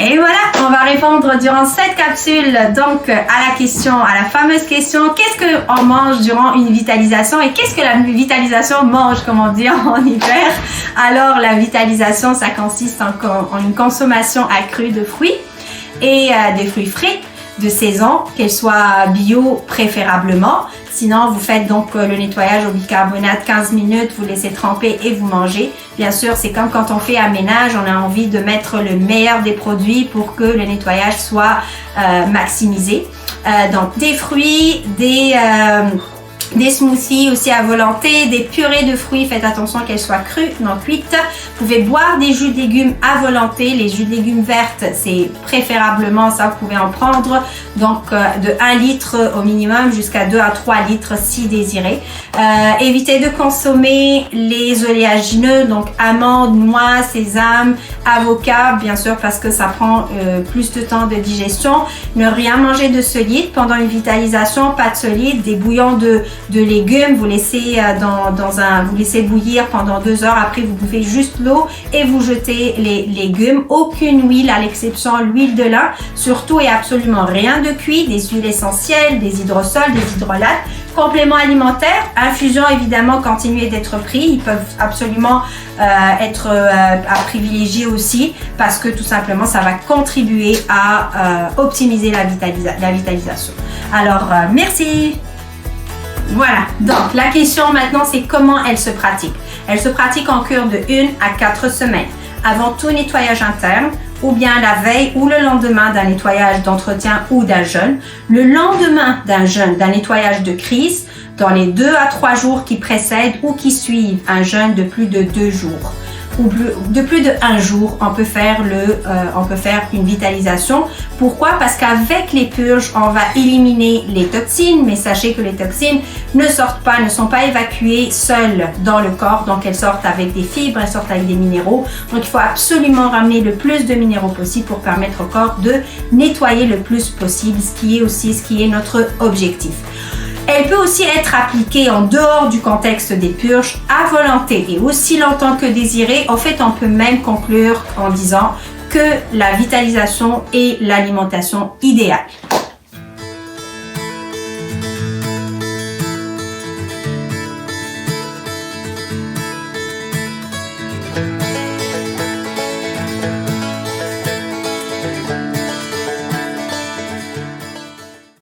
Et voilà, on va répondre durant cette capsule donc à la fameuse question, qu'est-ce qu'on mange durant une vitalisation et qu'est-ce que la vitalisation mange, comme on dit en hiver. Alors la vitalisation, ça consiste en une consommation accrue de fruits et des fruits frais de saison, qu'elles soient bio préférablement. Sinon, vous faites donc le nettoyage au bicarbonate 15 minutes, vous laissez tremper et vous mangez. Bien sûr, c'est comme quand on fait un ménage, on a envie de mettre le meilleur des produits pour que le nettoyage soit maximisé. Donc des fruits, des smoothies aussi à volonté, des purées de fruits, faites attention qu'elles soient crues, non cuites. Vous pouvez boire des jus de légumes à volonté, les jus de légumes vertes, c'est préférablement ça, vous pouvez en prendre donc de 1 litre au minimum jusqu'à 2 à 3 litres si désiré. Évitez de consommer les oléagineux, donc amandes, noix, sésame, avocat, bien sûr parce que ça prend plus de temps de digestion. Ne rien manger de solide pendant une vitalisation, pas de solide, des bouillons de légumes, vous laissez vous laissez bouillir pendant 2 heures, après vous buvez juste l'eau et vous jetez les légumes, aucune huile à l'exception l'huile de lin, surtout et absolument rien de cuit, des huiles essentielles, des hydrosols, des hydrolates, compléments alimentaires, infusions évidemment continuez d'être pris, ils peuvent absolument être à privilégier aussi parce que tout simplement ça va contribuer à optimiser la vitalisation. Alors merci. Voilà, donc la question maintenant c'est comment elle se pratique. Elle se pratique en cure de 1 à 4 semaines, avant tout nettoyage interne, ou bien la veille ou le lendemain d'un nettoyage d'entretien ou d'un jeûne, le lendemain d'un jeûne, d'un nettoyage de crise, dans les 2 à 3 jours qui précèdent ou qui suivent un jeûne de plus de 2 jours. Ou de plus de 1 jour, on peut faire une vitalisation. Pourquoi? Parce qu'avec les purges, on va éliminer les toxines, mais sachez que les toxines ne sont pas évacuées seules dans le corps, donc elles sortent avec des fibres, elles sortent avec des minéraux. Donc il faut absolument ramener le plus de minéraux possible pour permettre au corps de nettoyer le plus possible, ce qui est notre objectif. Elle peut aussi être appliquée en dehors du contexte des purges à volonté et aussi longtemps que désiré. En fait, on peut même conclure en disant que la vitalisation est l'alimentation idéale.